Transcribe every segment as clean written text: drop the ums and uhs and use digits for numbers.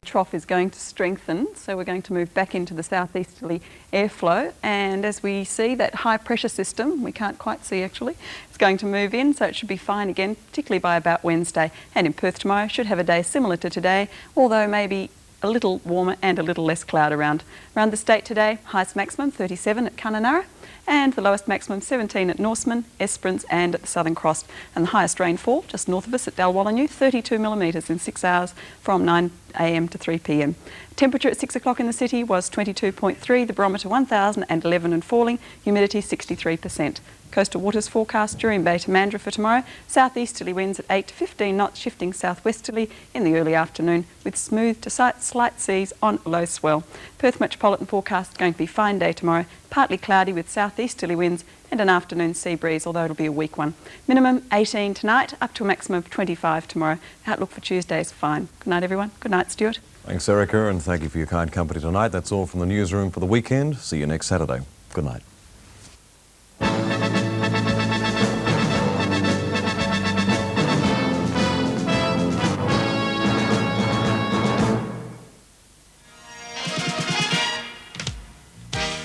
trough is going to strengthen, so we're going to move back into the southeasterly airflow, and as we see that high pressure system, we can't quite see actually, it's going to move in, so it should be fine again, particularly by about Wednesday. And in Perth tomorrow, should have a day similar to today, although maybe a little warmer and a little less cloud around. Around the state today, highest maximum 37 at Kununurra, and the lowest maximum 17 at Norseman, Esperance and at the Southern Cross. And the highest rainfall just north of us at Dalwallinu, 32 millimetres in 6 hours from 9 a.m. to 3 p.m. Temperature at 6 o'clock in the city was 22.3, the barometer 1,011 and falling, humidity 63%. Coastal waters forecast during Bay to Mandurah for tomorrow. Southeasterly winds at 8 to 15 knots, shifting southwesterly in the early afternoon with smooth to slight seas on low swell. Perth metropolitan forecast going to be fine day tomorrow, partly cloudy with southeasterly winds and an afternoon sea breeze, although it'll be a weak one. Minimum 18 tonight, up to a maximum of 25 tomorrow. Outlook for Tuesday is fine. Good night, everyone. Good night, Stuart. Thanks, Erica, and thank you for your kind company tonight. That's all from the newsroom for the weekend. See you next Saturday. Good night.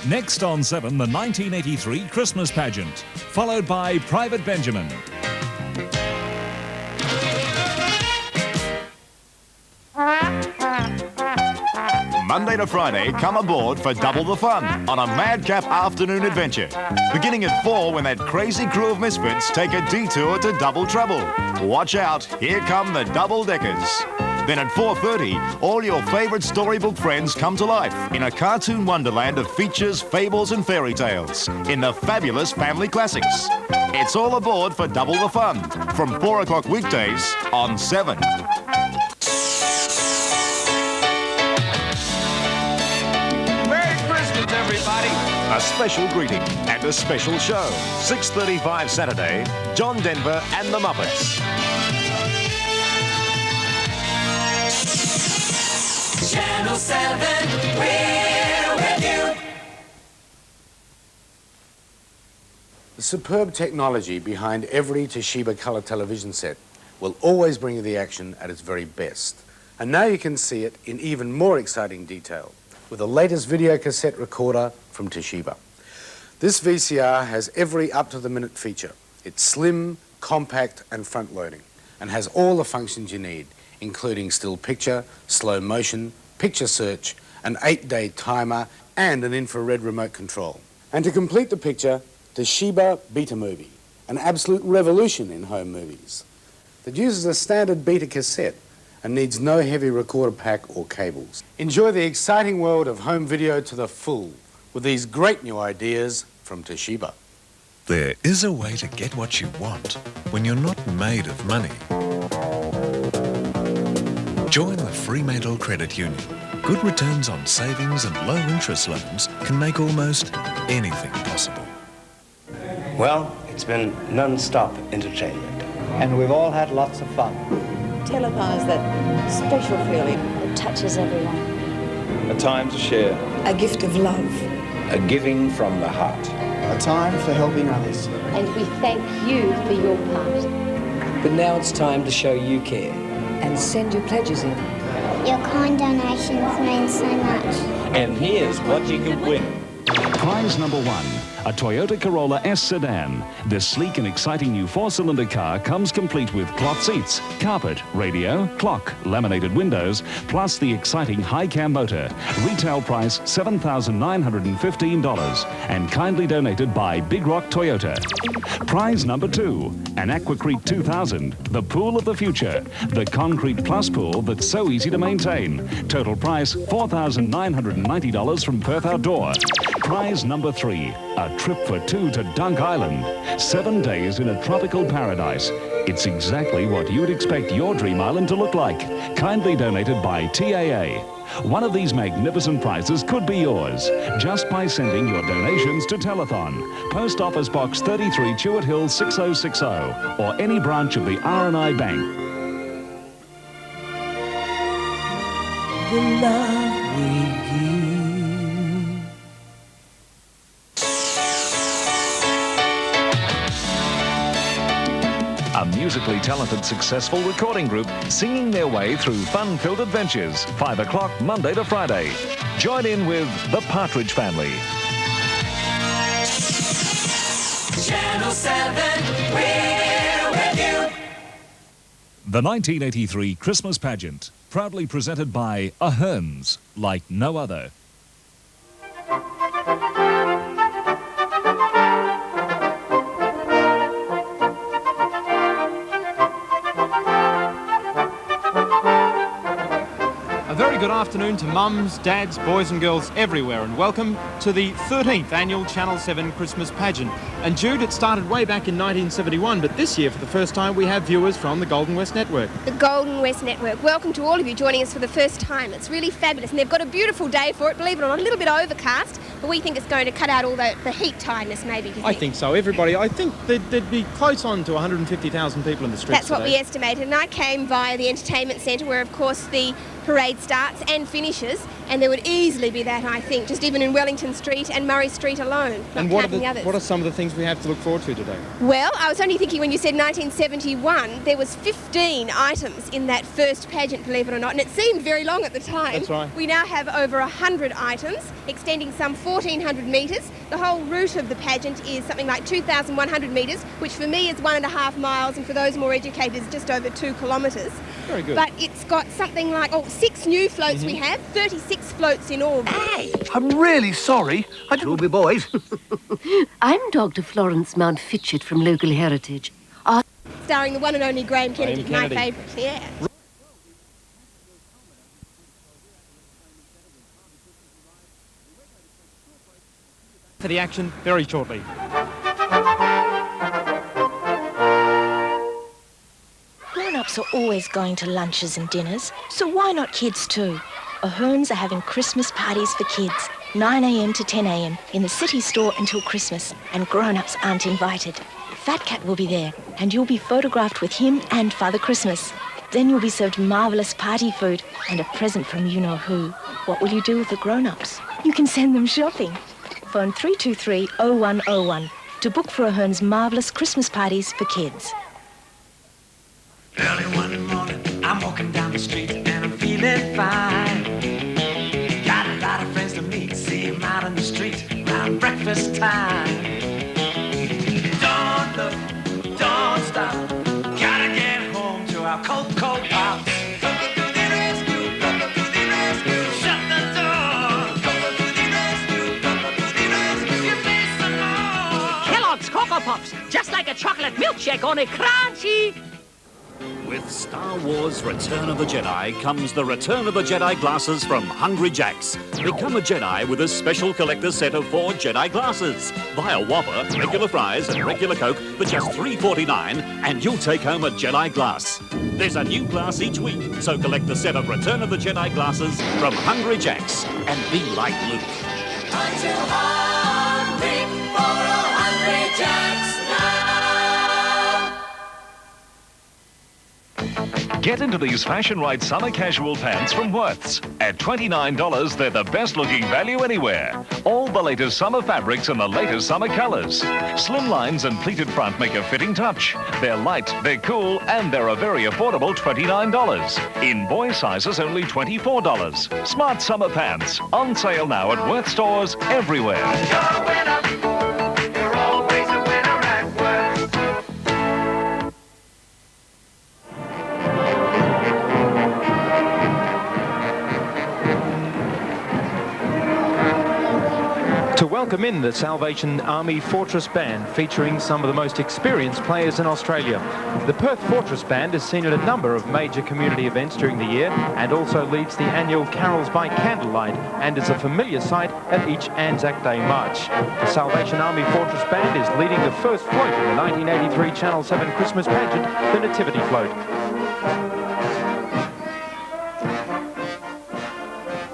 Next on 7, the 1983 Christmas Pageant, followed by Private Benjamin. Monday to Friday, come aboard for double the fun on a madcap afternoon adventure. Beginning at 4 when that crazy crew of misfits take a detour to Double Trouble. Watch out, here come the double deckers. Then at 4:30, all your favourite storybook friends come to life in a cartoon wonderland of features, fables and fairy tales in the fabulous family classics. It's all aboard for double the fun from 4 o'clock weekdays on 7. Merry Christmas, everybody! A special greeting and a special show. 6:35 Saturday, John Denver and the Muppets. Channel 7, we're with you. The superb technology behind every Toshiba colour television set will always bring you the action at its very best. And now you can see it in even more exciting detail with the latest video cassette recorder from Toshiba. This VCR has every up-to-the-minute feature. It's slim, compact and front-loading and has all the functions you need, including still picture, slow motion, picture search, an 8-day timer and an infrared remote control. And to complete the picture, Toshiba Beta Movie, an absolute revolution in home movies that uses a standard beta cassette and needs no heavy recorder pack or cables. Enjoy the exciting world of home video to the full with these great new ideas from Toshiba. There is a way to get what you want when you're not made of money. Join the Fremantle Credit Union. Good returns on savings and low interest loans can make almost anything possible. Well, it's been non-stop entertainment. And we've all had lots of fun. Telethon is that special feeling that touches everyone. A time to share. A gift of love. A giving from the heart. A time for helping others. And we thank you for your part. But now it's time to show you care. And send your pledges in. Your kind donations mean so much. And here's what you can win. Prize number 1, a Toyota Corolla S sedan. This sleek and exciting new 4-cylinder car comes complete with cloth seats, carpet, radio, clock, laminated windows, plus the exciting high-cam motor. Retail price $7,915 and kindly donated by Big Rock Toyota. Prize number 2, an Aquacrete 2000, the pool of the future. The concrete plus pool that's so easy to maintain. Total price $4,990 from Perth Outdoor. Prize number 3, a trip for 2 to Dunk Island. 7 days in a tropical paradise. It's exactly what you'd expect your dream island to look like. Kindly donated by TAA. One of these magnificent prizes could be yours just by sending your donations to Telethon, Post Office Box 33, Chewett Hill 6060, or any branch of the R&I Bank. The love we give. a musically talented, successful recording group singing their way through fun-filled adventures. 5 o'clock, Monday to Friday. Join in with the Partridge Family. Channel 7, we're with you. The 1983 Christmas Pageant, proudly presented by Ahern's, like no other. A very good afternoon to mums, dads, boys and girls everywhere, and welcome to the 13th annual Channel 7 Christmas Pageant. And Jude, it started way back in 1971, but this year for the first time we have viewers from the Golden West Network. The Golden West Network. Welcome to all of you joining us for the first time. It's really fabulous, and they've got a beautiful day for it, believe it or not, a little bit overcast, but we think it's going to cut out all the heat tiredness maybe. I think so. Everybody, I think there'd be close on to 150,000 people in the streets That's what today. we estimated, and I came via the Entertainment Centre where of course the parade starts and finishes, and there would easily be that, I think, just even in Wellington Street and Murray Street alone, not And what counting the others. are some of the things we have to look forward to today? Well, I was only thinking when you said 1971, there was 15 items in that first pageant, believe it or not, and it seemed very long at the time. That's right. We now have over 100 items, extending some 1,400 metres. The whole route of the pageant is something like 2,100 metres, which for me is 1.5 miles, and for those more educated is just over 2 kilometres. Very good. But it's got something like, 6 new floats we have, 36 floats in all. Hey, I'm really sorry. I didn't... Ruby boys. I'm Dr. Florence Mountfitchet from Local Heritage. Starring the one and only Graham Kennedy, Graham Kennedy. my favourite, yeah. For the action very shortly. Grown-ups are always going to lunches and dinners, so why not kids too? Ahern's are having Christmas parties for kids, 9 a.m. to 10 a.m. in the city store until Christmas, and grown-ups aren't invited. Fat Cat will be there, and you'll be photographed with him and Father Christmas. Then you'll be served marvellous party food and a present from you-know-who. What will you do with the grown-ups? You can send them shopping. Phone 323-0101 to book for Ahern's marvellous Christmas parties for kids. Early one morning, I'm walking down the street and I'm feeling fine. Got a lot of friends to meet, see 'em out on the street around breakfast time. Don't look, don't stop, gotta get home to our cold, cold pops. Cocoa to the rescue, Cocoa to the rescue, shut the door. Cocoa to the rescue, Cocoa to the rescue, give me some more. Kellogg's Cocoa Pops, just like a chocolate milkshake, only crunchy. With Star Wars Return of the Jedi comes the Return of the Jedi glasses from Hungry Jack's. Become a Jedi with a special collector's set of 4 Jedi glasses. Buy a Whopper, regular fries and regular Coke for just $3.49 and you'll take home a Jedi glass. There's a new glass each week, so collect the set of Return of the Jedi glasses from Hungry Jack's and be like Luke. Aren't you hungry for a Hungry Jack's now? Get into these fashion-right summer casual pants from Worth's. At $29, they're the best-looking value anywhere. All the latest summer fabrics and the latest summer colours. Slim lines and pleated front make a fitting touch. They're light, they're cool, and they're a very affordable $29. In boy sizes, only $24. Smart summer pants. On sale now at Worth stores everywhere. You're a winner. You're always a winner at Worth. To welcome in the Salvation Army Fortress Band, featuring some of the most experienced players in Australia. The Perth Fortress Band has seen at a number of major community events during the year and also leads the annual Carols by Candlelight and is a familiar sight at each Anzac Day March. The Salvation Army Fortress Band is leading the first float in the 1983 Channel 7 Christmas Pageant, the Nativity Float.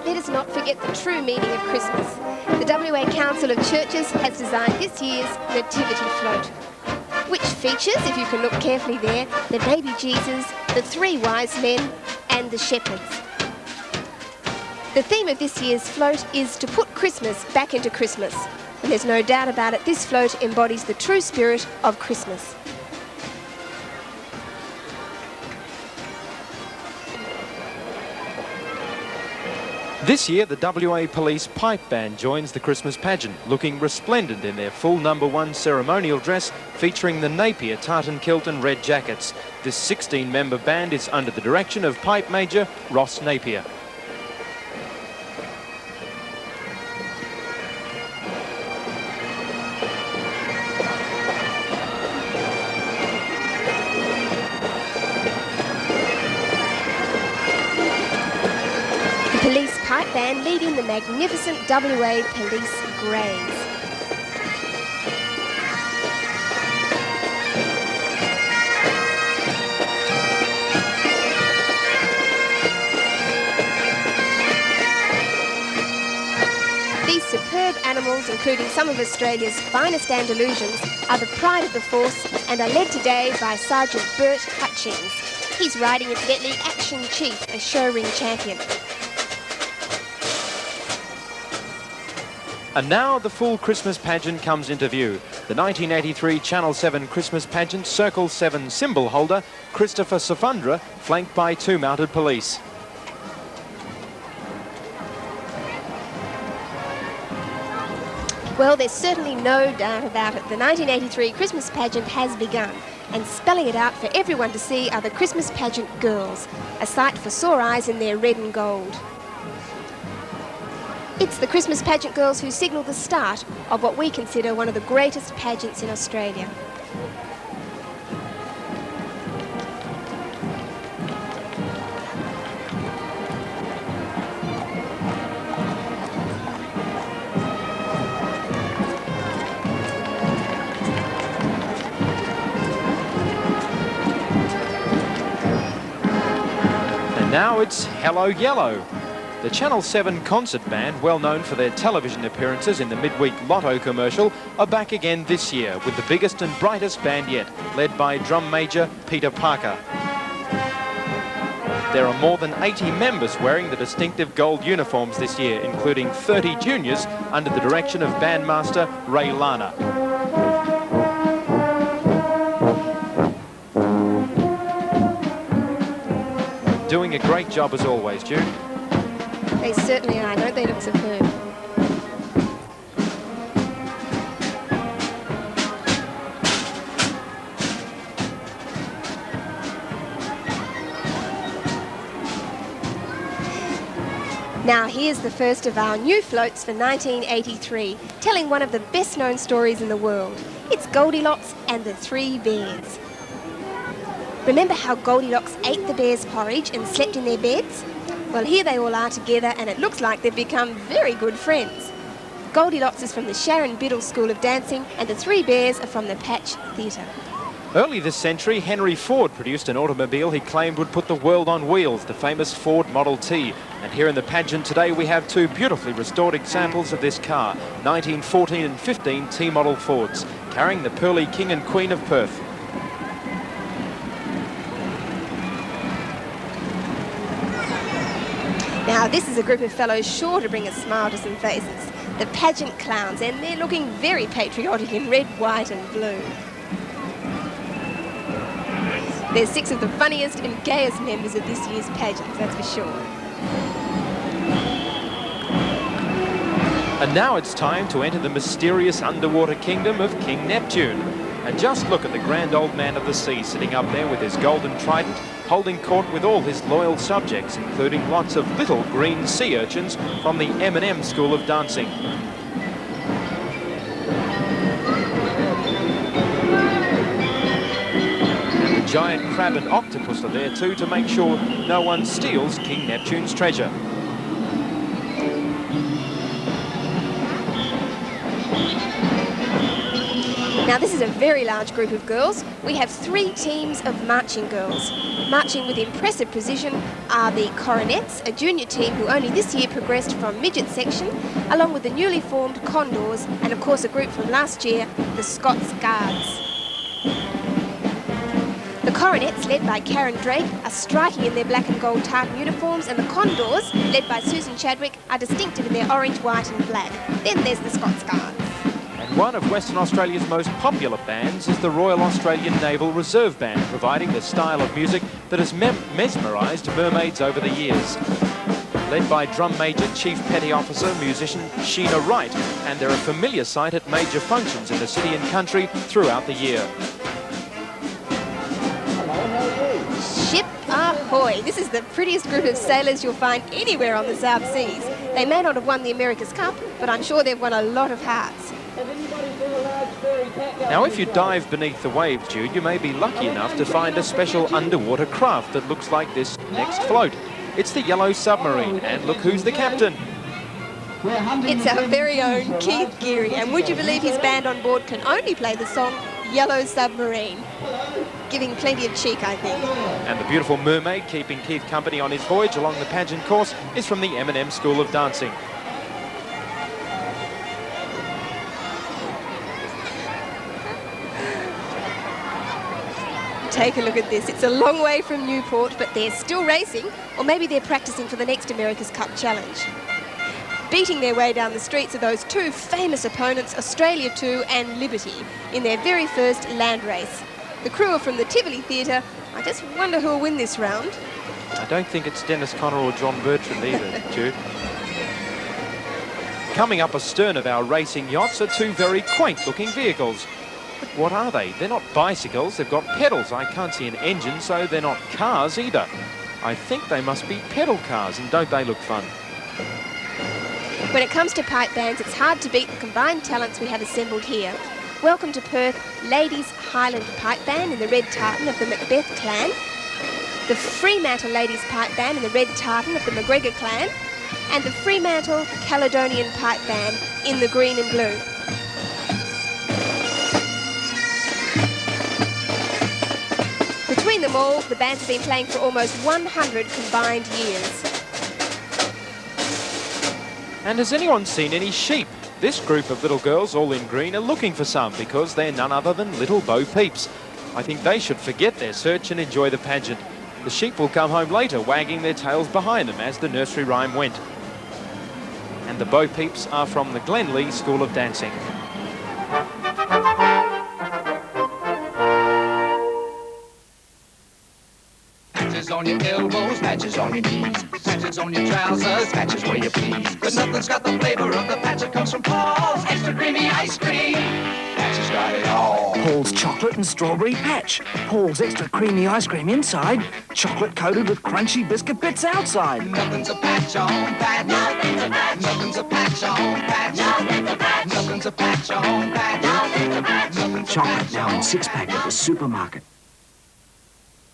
Let us not forget the true meaning of Christmas. The WA Council of Churches has designed this year's Nativity Float, which features, if you can look carefully there, the baby Jesus, the 3 wise men, and the shepherds. The theme of this year's float is to put Christmas back into Christmas. And there's no doubt about it, this float embodies the true spirit of Christmas. This year, the WA Police Pipe Band joins the Christmas pageant, looking resplendent in their full #1 ceremonial dress, featuring the Napier tartan kilt and red jackets. This 16-member band is under the direction of Pipe Major Ross Napier. Police Pipe Band leading the magnificent WA Police Greys. These superb animals, including some of Australia's finest Andalusians, are the pride of the force and are led today by Sergeant Burke Hutchings. He's riding incidentally Action Chief, a show ring champion. And now the full Christmas pageant comes into view. The 1983 Channel 7 Christmas pageant Circle 7 symbol holder, Christopher Safundra, flanked by 2 mounted police. Well, there's certainly no doubt about it. The 1983 Christmas pageant has begun, and spelling it out for everyone to see are the Christmas pageant girls, a sight for sore eyes in their red and gold. It's the Christmas pageant girls who signal the start of what we consider one of the greatest pageants in Australia. And now it's Hello Yellow. The Channel 7 concert band, well known for their television appearances in the midweek Lotto commercial, are back again this year with the biggest and brightest band yet, led by drum major Peter Parker. There are more than 80 members wearing the distinctive gold uniforms this year, including 30 juniors under the direction of bandmaster Ray Lana. Doing a great job as always, Jude. They certainly are, don't they look superb? Now here's the first of our new floats for 1983, telling one of the best known stories in the world. It's Goldilocks and the 3 Bears. Remember how Goldilocks ate the bears' porridge and slept in their beds? Well, here they all are together, and it looks like they've become very good friends. Goldilocks is from the Sharon Biddle School of Dancing, and the 3 Bears are from the Patch Theatre. Early this century, Henry Ford produced an automobile he claimed would put the world on wheels, the famous Ford Model T. And here in the pageant today, we have 2 beautifully restored examples of this car, 1914 and 15 T-model Fords, carrying the pearly King and Queen of Perth. Now, this is a group of fellows sure to bring a smile to some faces. The pageant clowns, and they're looking very patriotic in red, white and blue. There's 6 of the funniest and gayest members of this year's pageants, that's for sure. And now it's time to enter the mysterious underwater kingdom of King Neptune. And just look at the grand old man of the sea sitting up there with his golden trident, holding court with all his loyal subjects, including lots of little green sea urchins from the M&M School of Dancing. And the giant crab and octopus are there too to make sure no one steals King Neptune's treasure. Now, this is a very large group of girls. We have 3 teams of marching girls. Marching with impressive precision are the Coronets, a junior team who only this year progressed from midget section, along with the newly formed Condors, and of course a group from last year, the Scots Guards. The Coronets, led by Karen Drake, are striking in their black and gold tartan uniforms, and the Condors, led by Susan Chadwick, are distinctive in their orange, white and black. Then there's the Scots Guards. One of Western Australia's most popular bands is the Royal Australian Naval Reserve Band, providing the style of music that has mesmerised mermaids over the years. led by Drum Major, Chief Petty Officer, musician Sheena Wright, and they're a familiar sight at major functions in the city and country throughout the year. Ship ahoy! This is the prettiest group of sailors you'll find anywhere on the South Seas. They may not have won the America's Cup, but I'm sure they've won a lot of hearts. Now, if you dive beneath the waves, Jude, you may be lucky enough to find a special underwater craft that looks like this next float. It's the Yellow Submarine, and look who's the captain. It's our very own Keith Geary, and would you believe his band on board can only play the song Yellow Submarine? Giving plenty of cheek, I think. And the beautiful mermaid keeping Keith company on his voyage along the pageant course is from the M&M School of Dancing. Take a look at this. It's a long way from Newport, but they're still racing, or maybe they're practicing for the next America's Cup challenge. Beating their way down the streets are those two famous opponents, Australia 2 and Liberty, in their very first land race. The crew are from the Tivoli Theatre. I just wonder who'll win this round. I don't think it's Dennis Connor or John Bertrand either, Jude. Coming up astern of our racing yachts are two very quaint-looking vehicles. But what are they? They're not bicycles, they've got pedals. I can't see an engine, so they're not cars either. I think they must be pedal cars, and don't they look fun? When it comes to pipe bands, it's hard to beat the combined talents we have assembled here. Welcome to Perth, Ladies Highland Pipe Band in the red tartan of the Macbeth clan, the Fremantle Ladies Pipe Band in the red tartan of the McGregor clan, and the Fremantle Caledonian Pipe Band in the green and blue. Between them all, the bands have been playing for almost 100 combined years. And has anyone seen any sheep? This group of little girls, all in green, are looking for some because they're none other than little Bo Peeps. I think they should forget their search and enjoy the pageant. The sheep will come home later, wagging their tails behind them as the nursery rhyme went. And the Bo Peeps are from the Glenlee School of Dancing. Patches on your elbows, patches on your knees, patches on your trousers, patches where you please. But nothing's got the flavor of the patch that comes from Paul's extra creamy ice cream. Patches got it all. Paul's chocolate and strawberry patch. Paul's extra creamy ice cream inside, chocolate coated with crunchy biscuit bits outside. Nothing's a patch on patch. Nothing's a patch. Nothing's a patch on patch. Nothing's a patch. Nothing's a patch on patch. Nothing's a patch. Chocolate now in 6-pack at the supermarket.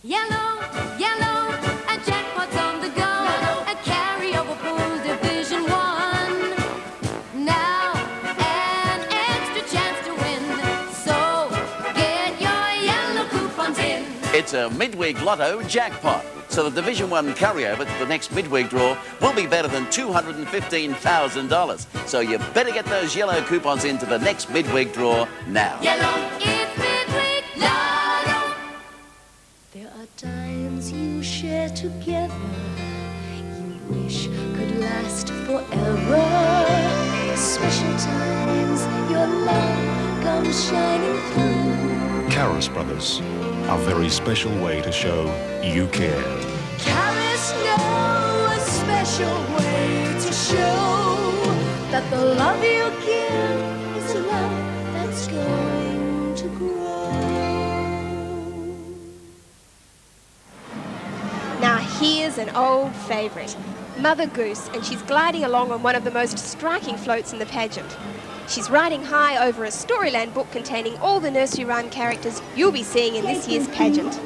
Yellow, yellow, a jackpot's on the go. A carryover pool Division 1. Now, an extra chance to win. So, get your yellow coupons in. It's a midweek lotto jackpot. So the Division 1 carryover to the next midweek draw will be better than $215,000. So you better get those yellow coupons into the next midweek draw now. Yellow, it's midweek lotto. There are times you share together you wish could last forever. Special times your love comes shining through. Caris Brothers, a very special way to show you care. Caris know a special way to show that the love you give is a love that's going to grow. Now here's an old favourite, Mother Goose, and she's gliding along on one of the most striking floats in the pageant. She's riding high over a Storyland book containing all the nursery rhyme characters you'll be seeing in this year's pageant.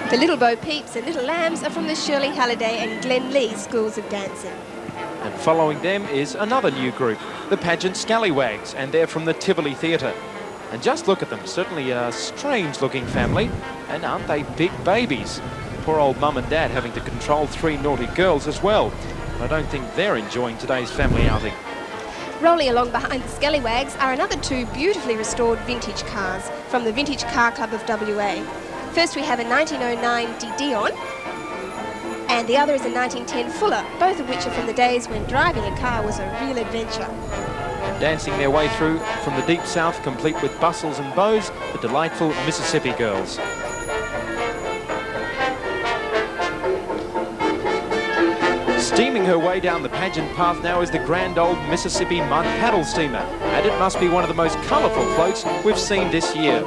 The Little Bo Peeps and Little Lambs are from the Shirley Halliday and Glen Lee Schools of Dancing. And following them is another new group, the Pageant Scallywags, and they're from the Tivoli Theatre. And just look at them, certainly a strange-looking family, and aren't they big babies? Poor old mum and dad having to control 3 naughty girls as well. I don't think they're enjoying today's family outing. Rolling along behind the Scallywags are another 2 beautifully restored vintage cars from the Vintage Car Club of WA. First we have a 1909 De Dion, and the other is a 1910 Fuller, both of which are from the days when driving a car was a real adventure. Dancing their way through from the deep south, complete with bustles and bows, the delightful Mississippi Girls. Steaming her way down the pageant path now is the grand old Mississippi mud paddle steamer, and it must be one of the most colourful floats we've seen this year.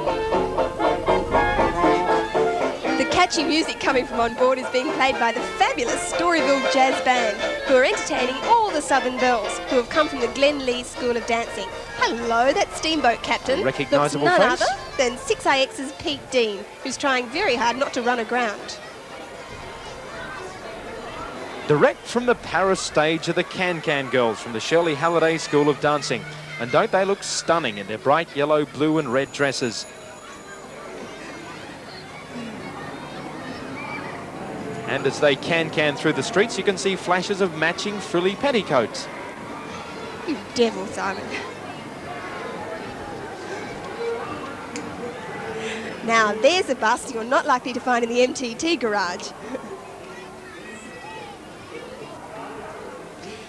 The catchy music coming from on board is being played by the fabulous Storyville Jazz Band, who are entertaining all the Southern belles who have come from the Glen Lee School of Dancing. Hello, that steamboat captain. A recognisable looks none face? other than 6IX's Pete Dean, who's trying very hard not to run aground. Direct from the Paris stage are the Can-Can girls from the Shirley Halliday School of Dancing. And don't they look stunning in their bright yellow, blue and red dresses? And as they can-can through the streets, you can see flashes of matching frilly petticoats. You devil, Simon. Now, there's a bust you're not likely to find in the MTT garage.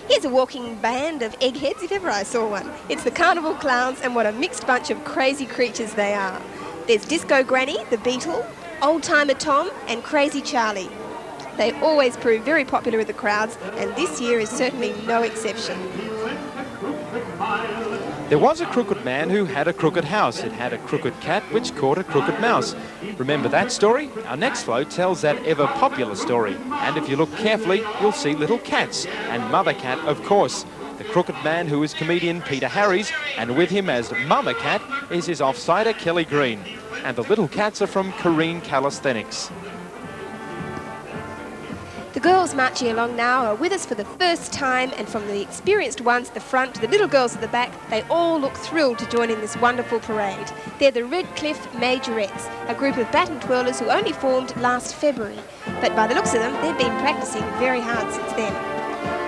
Here's a walking band of eggheads, if ever I saw one. It's the Carnival Clowns, and what a mixed bunch of crazy creatures they are. There's Disco Granny, the Beetle, Old Timer Tom, and Crazy Charlie. They always prove very popular with the crowds, and this year is certainly no exception. There was a crooked man who had a crooked house. It had a crooked cat which caught a crooked mouse. Remember that story? Our next float tells that ever-popular story. And if you look carefully, you'll see little cats. And Mother Cat, of course. The crooked man who is comedian Peter Harries, and with him as Mama Cat is his offsider Kelly Green. And the little cats are from Careen Calisthenics. The girls marching along now are with us for the first time, and from the experienced ones at the front to the little girls at the back, they all look thrilled to join in this wonderful parade. They're the Red Cliff Majorettes, a group of baton twirlers who only formed last February. But by the looks of them, they've been practising very hard since then.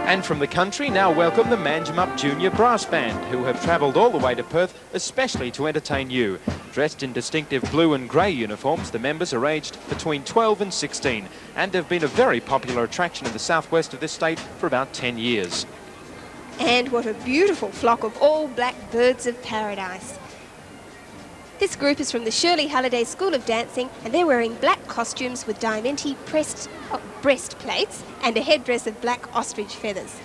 And from the country, now welcome the Manjimup Junior Brass Band, who have travelled all the way to Perth, especially to entertain you. Dressed in distinctive blue and grey uniforms, the members are aged between 12 and 16, and have been a very popular attraction in the southwest of this state for about 10 years. And what a beautiful flock of all black birds of paradise. This group is from the Shirley Halliday School of Dancing, and they're wearing black costumes with diamante pressed breastplates and a headdress of black ostrich feathers.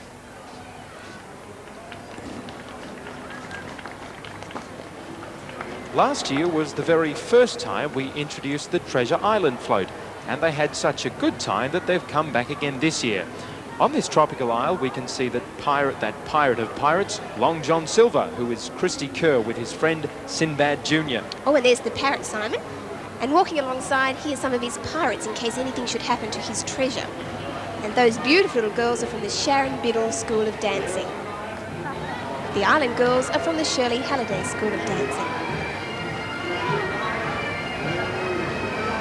Last year was the very first time we introduced the Treasure Island float, and they had such a good time that they've come back again this year. On this tropical isle, we can see that pirate of pirates, Long John Silver, who is Christy Kerr with his friend Sinbad Jr. Oh, and there's the parrot, Simon. And walking alongside, he are some of his pirates in case anything should happen to his treasure. And those beautiful little girls are from the Sharon Biddle School of Dancing. The island girls are from the Shirley Halliday School of Dancing.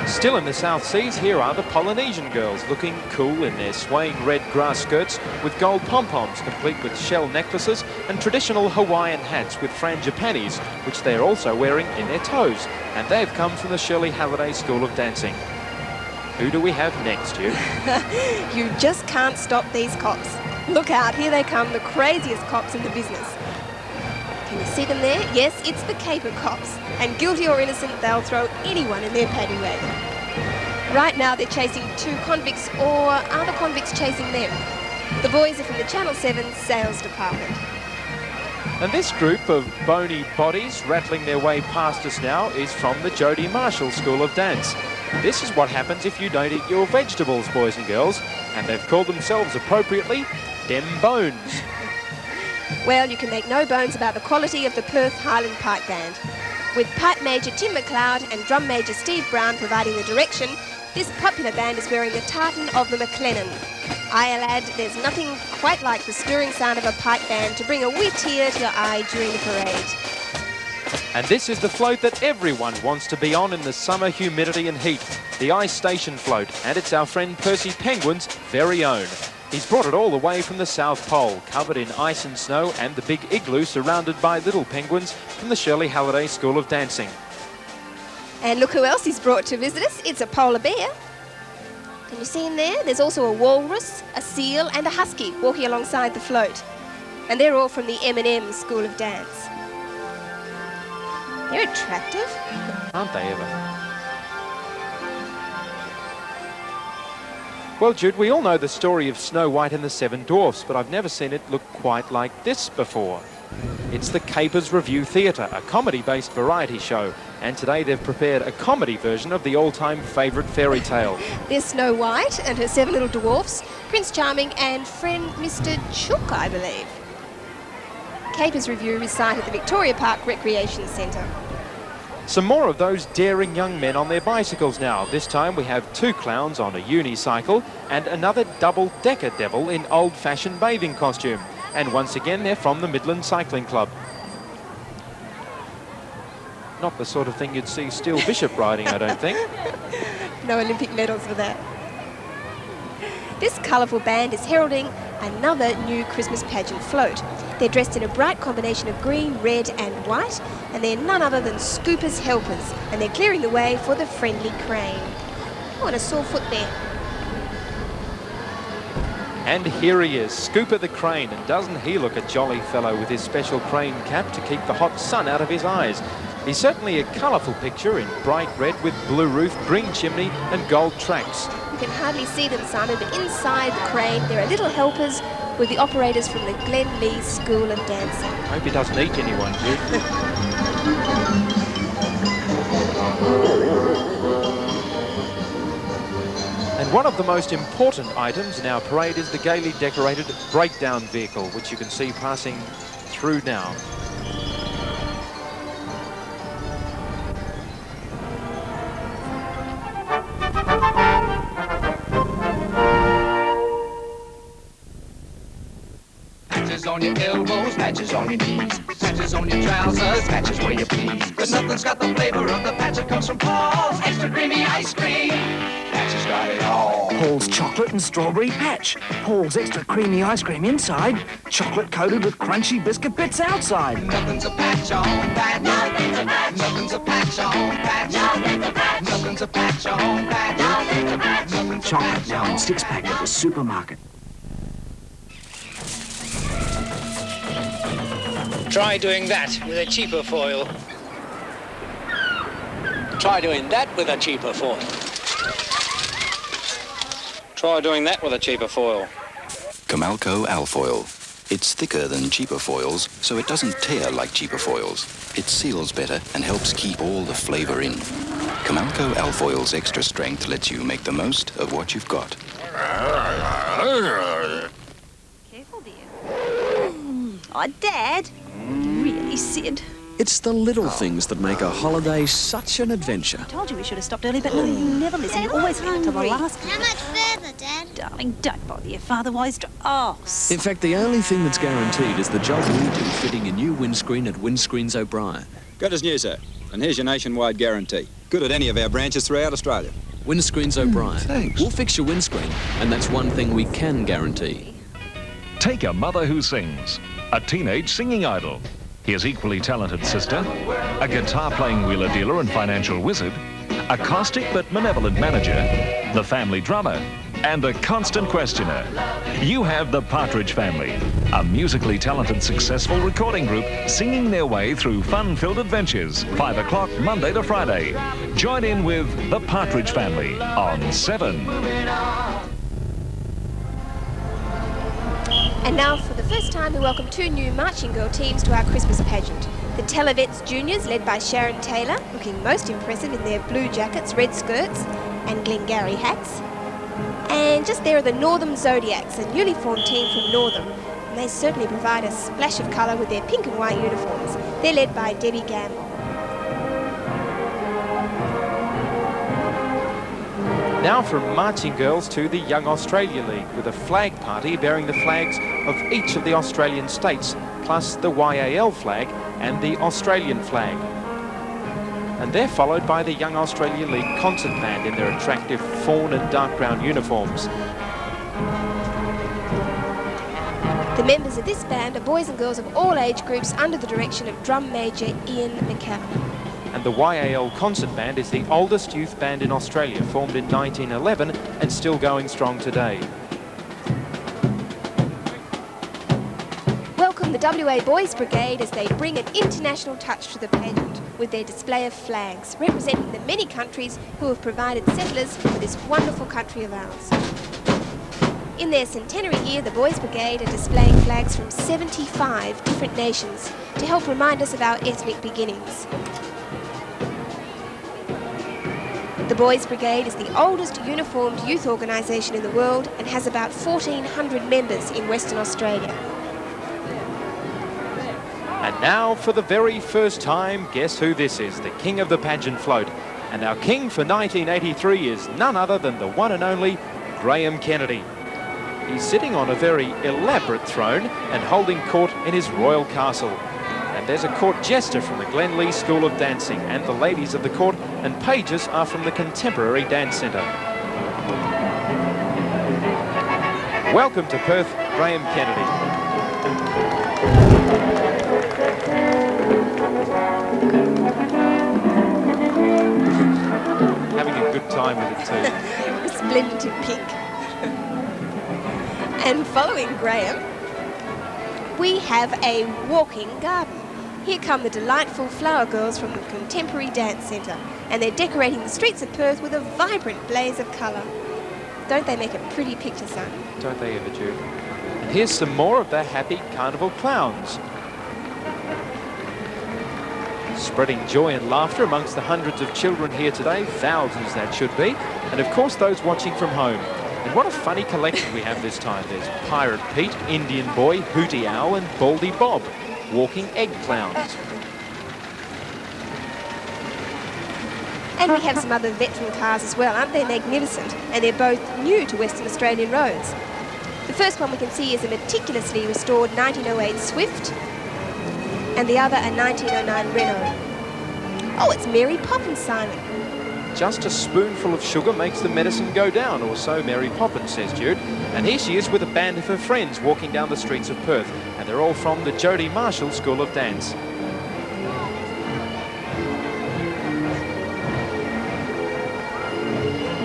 Still in the South Seas, here are the Polynesian girls, looking cool in their swaying red grass skirts with gold pom-poms, complete with shell necklaces and traditional Hawaiian hats with frangipanis, which they're also wearing in their toes. And they've come from the Shirley Halliday School of Dancing. Who do we have next, Hugh? You just can't stop these cops. Look out, here they come, the craziest cops in the business. Can you see them there? Yes, it's the caper cops. And guilty or innocent, they'll throw anyone in their paddy wagon. Right now they're chasing two convicts, or are the convicts chasing them? The boys are from the Channel 7 sales department. And this group of bony bodies rattling their way past us now is from the Jodie Marshall School of Dance. This is what happens if you don't eat your vegetables, boys and girls. And they've called themselves appropriately, Dem Bones. Well, you can make no bones about the quality of the Perth Highland Pipe Band. With Pipe Major Tim McLeod and Drum Major Steve Brown providing the direction, this popular band is wearing the tartan of the McLennan. Aye, lad, there's nothing quite like the stirring sound of a pipe band to bring a wee tear to your eye during the parade. And this is the float that everyone wants to be on in the summer humidity and heat, the Ice Station float, and it's our friend Percy Penguin's very own. He's brought it all the way from the South Pole, covered in ice and snow, and the big igloo surrounded by little penguins from the Shirley Halliday School of Dancing. And look who else he's brought to visit us. It's a polar bear. Can you see him there? There's also a walrus, a seal, and a husky walking alongside the float. And they're all from the M&M School of Dance. They're attractive. Aren't they ever? Well, Jude, we all know the story of Snow White and the Seven Dwarfs, but I've never seen it look quite like this before. It's the Capers Revue Theatre, a comedy-based variety show, and today they've prepared a comedy version of the all-time favourite fairy tale. There's Snow White and her 7 little dwarfs, Prince Charming and friend Mr. Chook, I believe. Capers Revue is site at the Victoria Park Recreation Centre. Some more of those daring young men on their bicycles now. This time we have 2 clowns on a unicycle and another double-decker devil in old-fashioned bathing costume. And once again, they're from the Midland Cycling Club. Not the sort of thing you'd see Steele Bishop riding, I don't think. No Olympic medals for that. This colourful band is heralding another new Christmas pageant float. They're dressed in a bright combination of green, red and white, and they're none other than Scooper's helpers, and they're clearing the way for the friendly crane. Oh, and a sore foot there. And here he is, Scooper the Crane, and doesn't he look a jolly fellow with his special crane cap to keep the hot sun out of his eyes. He's certainly a colourful picture in bright red with blue roof, green chimney and gold tracks. You can hardly see them, Simon, but inside the crane there are little helpers with the operators from the Glen Lee School of Dancing. Hope he doesn't eat anyone, Jude. And one of the most important items in our parade is the gaily decorated breakdown vehicle, which you can see passing through now. Patches on your elbows, patches on your knees, patches on your trousers, patches where you please. But nothing's got the flavor of the patch that comes from Paul's extra creamy ice cream. Patches got it all. Paul's chocolate and strawberry patch. Paul's extra creamy ice cream inside, chocolate coated with crunchy biscuit bits outside. Nothing's a patch on patch. Nothing's a patch. Nothing's a patch on patch. Nothing's a patch. Nothing's a patch on patch. Nothing's a patch. Chocolate now in 6-pack at the supermarket. Try doing that with a cheaper foil. Try doing that with a cheaper foil. Try doing that with a cheaper foil. Camalco Alfoil. It's thicker than cheaper foils, so it doesn't tear like cheaper foils. It seals better and helps keep all the flavour in. Camalco Alfoil's extra strength lets you make the most of what you've got. Careful, dear. Oh, Dad. Really, Sid? It's the little things that make a holiday such an adventure. I told you we should have stopped early, but no, you never listen. You always leave it till the last. How much further, Dad? Darling, don't bother your father while he's... In fact, the only thing that's guaranteed is the job we do fitting a new windscreen at Windscreens O'Brien. Good as new, sir. And here's your nationwide guarantee. Good at any of our branches throughout Australia. Windscreens O'Brien. Thanks. We'll fix your windscreen, and that's one thing we can guarantee. Take a mother who sings, a teenage singing idol, his equally talented sister, a guitar-playing wheeler dealer and financial wizard, a caustic but malevolent manager, the family drummer, and a constant questioner. You have the Partridge Family, a musically talented, successful recording group singing their way through fun-filled adventures, 5 o'clock Monday to Friday. Join in with the Partridge Family on 7. And now, for the first time, we welcome 2 new marching girl teams to our Christmas pageant. The Televets Juniors, led by Sharon Taylor, looking most impressive in their blue jackets, red skirts and Glengarry hats. And just there are the Northam Zodiacs, a newly formed team from Northam. And they certainly provide a splash of colour with their pink and white uniforms. They're led by Debbie Gamble. Now from marching girls to the Young Australia League, with a flag party bearing the flags of each of the Australian states, plus the YAL flag and the Australian flag. And they're followed by the Young Australia League concert band in their attractive fawn and dark brown uniforms. The members of this band are boys and girls of all age groups under the direction of drum major Ian McCallum. And the YAL concert band is the oldest youth band in Australia, formed in 1911 and still going strong today. Welcome the WA Boys Brigade as they bring an international touch to the pageant with their display of flags, representing the many countries who have provided settlers for this wonderful country of ours. In their centenary year, the Boys Brigade are displaying flags from 75 different nations to help remind us of our ethnic beginnings. The Boys Brigade is the oldest uniformed youth organisation in the world and has about 1,400 members in Western Australia. And now, for the very first time, guess who this is? The king of the pageant float. And our king for 1983 is none other than the one and only Graham Kennedy. He's sitting on a very elaborate throne and holding court in his royal castle. And there's a court jester from the Glenlee School of Dancing, and the ladies of the court and pages are from the Contemporary Dance Centre. Welcome to Perth, Graham Kennedy. Having a good time with it too. Resplendent in pink. And following Graham, we have a walking garden. Here come the delightful flower girls from the Contemporary Dance Centre, and they're decorating the streets of Perth with a vibrant blaze of colour. Don't they make a pretty picture, son? Don't they ever, Jude? And here's some more of the happy carnival clowns. Spreading joy and laughter amongst the hundreds of children here today, thousands that should be, and of course those watching from home. And what a funny collection we have this time. There's Pirate Pete, Indian Boy, Hootie Owl and Baldy Bob, walking egg clowns. And we have some other veteran cars as well. Aren't they magnificent? And they're both new to Western Australian roads. The first one we can see is a meticulously restored 1908 Swift, and the other a 1909 Renault. Oh, it's Mary Poppins, Simon. Just a spoonful of sugar makes the medicine go down, or so Mary Poppins says, Jude. And here she is with a band of her friends walking down the streets of Perth, and they're all from the Jodie Marshall School of Dance.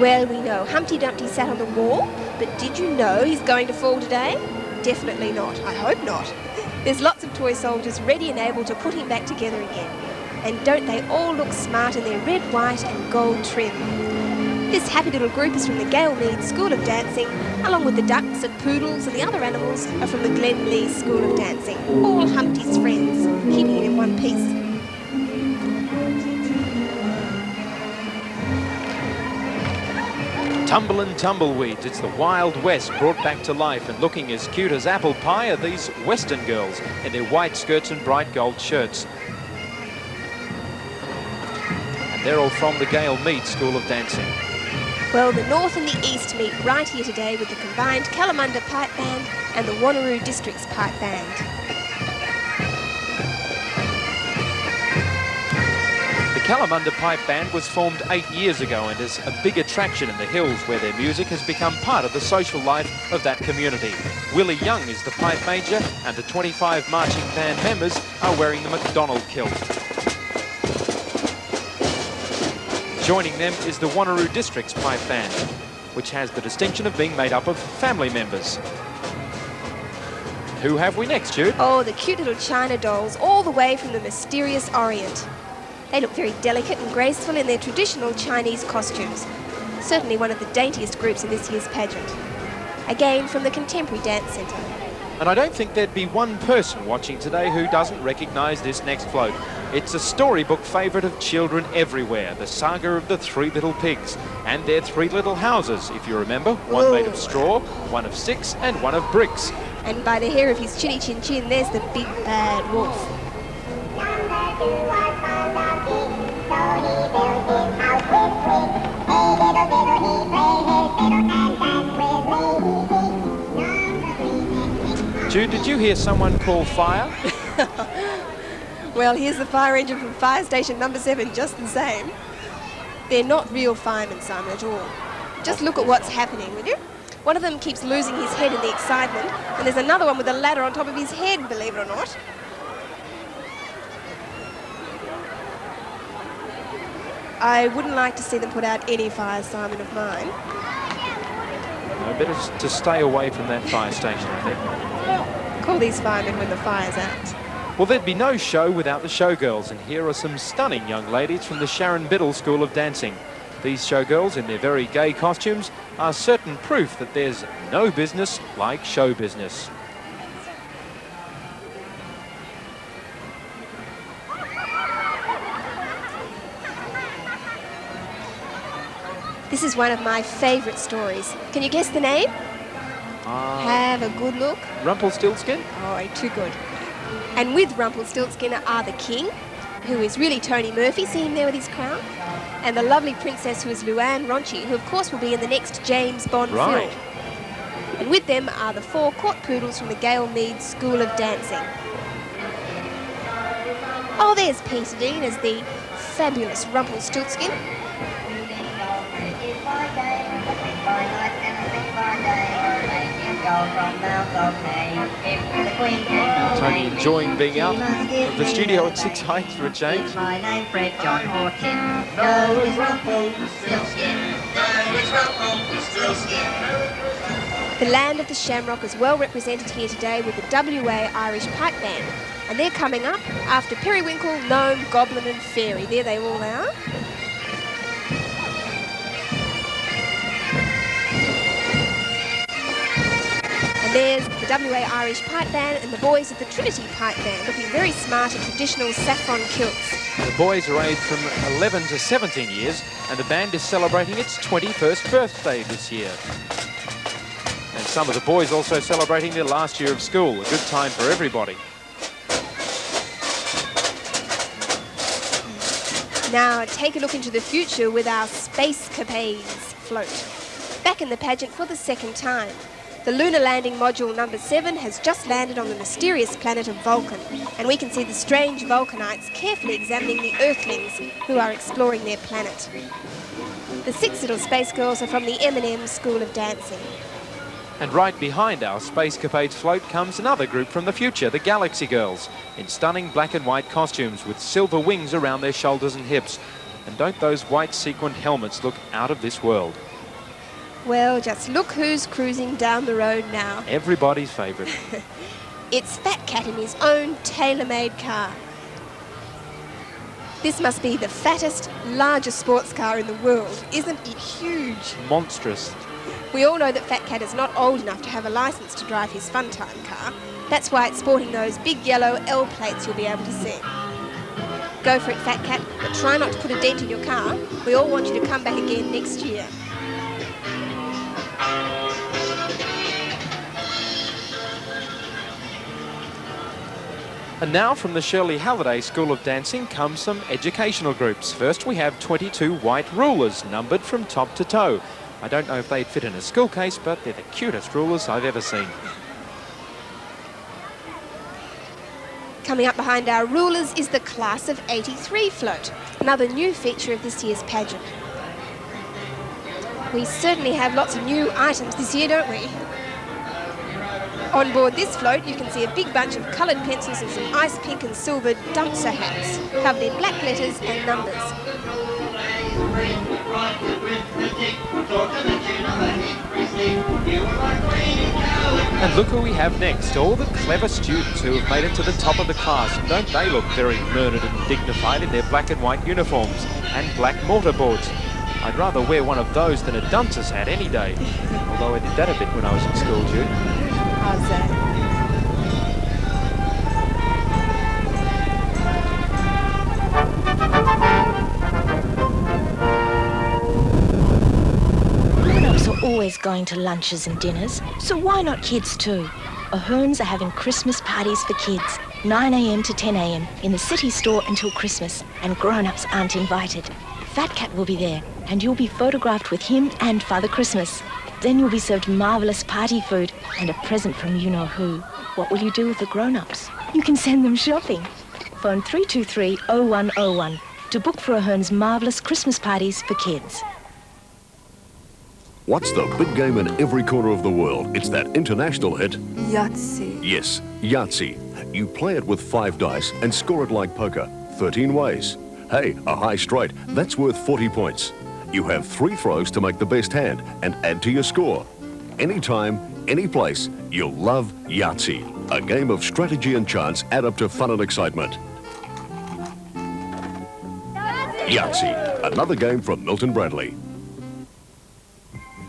Well, we know Humpty Dumpty sat on the wall, but did you know he's going to fall today? Definitely not. I hope not. There's lots of toy soldiers ready and able to put him back together again. And don't they all look smart in their red, white and gold trim? This happy little group is from the Galemead School of Dancing, along with the ducks and poodles and the other animals are from the Glenlee School of Dancing. All Humpty's friends, keeping it in one piece. Tumble and tumbleweeds, it's the Wild West brought back to life, and looking as cute as apple pie are these Western girls in their white skirts and bright gold shirts. And they're all from the Galemead School of Dancing. Well, the North and the East meet right here today with the combined Kalamunda Pipe Band and the Wanneroo District's Pipe Band. The Kalamunda Pipe Band was formed 8 years ago and is a big attraction in the hills, where their music has become part of the social life of that community. Willie Young is the pipe major, and the 25 marching band members are wearing the McDonald kilt. Joining them is the Wanneroo District's Pipe Band, which has the distinction of being made up of family members. Who have we next, Jude? Oh, the cute little China dolls, all the way from the mysterious Orient. They look very delicate and graceful in their traditional Chinese costumes. Certainly one of the daintiest groups in this year's pageant. Again, from the Contemporary Dance Centre. And I don't think there'd be one person watching today who doesn't recognise this next float. It's a storybook favourite of children everywhere, the saga of the Three Little Pigs and their three little houses, if you remember. One made of straw, one of sticks and one of bricks. And by the hair of his chinny chin chin, there's the big bad wolf. Jude, did you hear someone call fire? Well, here's the fire engine from fire station number 7, just the same. They're not real firemen, Simon, at all. Just look at what's happening, will you? One of them keeps losing his head in the excitement, and there's another one with a ladder on top of his head, believe it or not. I wouldn't like to see them put out any fires, Simon, of mine. No, better to stay away from that fire station, I think. Call these firemen when the fire's out. Well, there'd be no show without the showgirls, and here are some stunning young ladies from the Sharon Biddle School of Dancing. These showgirls, in their very gay costumes, are certain proof that there's no business like show business. This is one of my favourite stories. Can you guess the name? Have a good look. Rumpelstiltskin? Oh, too good. And with Rumpelstiltskin are the king, who is really Tony Murphy, see him there with his crown, and the lovely princess who is Luann Ronchi, who of course will be in the next James Bond film. And with them are the 4 court poodles from the Gale Mead School of Dancing. Oh, there's Peter Dean as the fabulous Rumpelstiltskin. Tony enjoying being out of the studio at 6 Heights for a change. The land of the Shamrock is well represented here today with the WA Irish Pipe Band. And they're coming up after Periwinkle, Gnome, Goblin and Fairy. There they all are. There's the WA Irish Pipe Band and the boys of the Trinity Pipe Band, looking very smart in traditional saffron kilts. The boys are aged from 11 to 17 years, and the band is celebrating its 21st birthday this year. And some of the boys also celebrating their last year of school, a good time for everybody. Now take a look into the future with our Space Capades float. Back in the pageant for the second time. The lunar landing module number 7 has just landed on the mysterious planet of Vulcan, and we can see the strange Vulcanites carefully examining the Earthlings who are exploring their planet. The 6 little space girls are from the M&M School of Dancing. And right behind our Space Capades float comes another group from the future, the Galaxy Girls, in stunning black and white costumes with silver wings around their shoulders and hips. And don't those white sequined helmets look out of this world? Well, just look who's cruising down the road now. Everybody's favourite. It's Fat Cat in his own tailor-made car. This must be the fattest, largest sports car in the world. Isn't it huge? Monstrous. We all know that Fat Cat is not old enough to have a licence to drive his fun time car. That's why it's sporting those big yellow L plates you'll be able to see. Go for it, Fat Cat, but try not to put a dent in your car. We all want you to come back again next year. And now from the Shirley Halliday School of Dancing come some educational groups. First we have 22 white rulers, numbered from top to toe. I don't know if they'd fit in a school case, but they're the cutest rulers I've ever seen. Coming up behind our rulers is the Class of 83 float, another new feature of this year's pageant. We certainly have lots of new items this year, don't we? On board this float, you can see a big bunch of coloured pencils and some ice pink and silver dumpster hats, covered in black letters and numbers. And look who we have next, all the clever students who have made it to the top of the class. And don't they look very learned and dignified in their black and white uniforms and black mortarboards? I'd rather wear one of those than a dunce's hat any day. Although I did that a bit when I was in school, Jude. How's that? Grown-ups are always going to lunches and dinners, so why not kids too? Ahern's are having Christmas parties for kids, 9 a.m. to 10 a.m. in the city store until Christmas, and grown-ups aren't invited. Fat Cat will be there, and you'll be photographed with him and Father Christmas. Then you'll be served marvellous party food and a present from you-know-who. What will you do with the grown-ups? You can send them shopping. Phone 323-0101 to book for Ahern's marvellous Christmas parties for kids. What's the big game in every corner of the world? It's that international hit. Yahtzee. Yes, Yahtzee. You play it with 5 dice and score it like poker, 13 ways. Hey, a high straight, that's worth 40 points. You have 3 throws to make the best hand and add to your score. Anytime, any place, you'll love Yahtzee. A game of strategy and chance add up to fun and excitement. Yahtzee! Yahtzee, another game from Milton Bradley.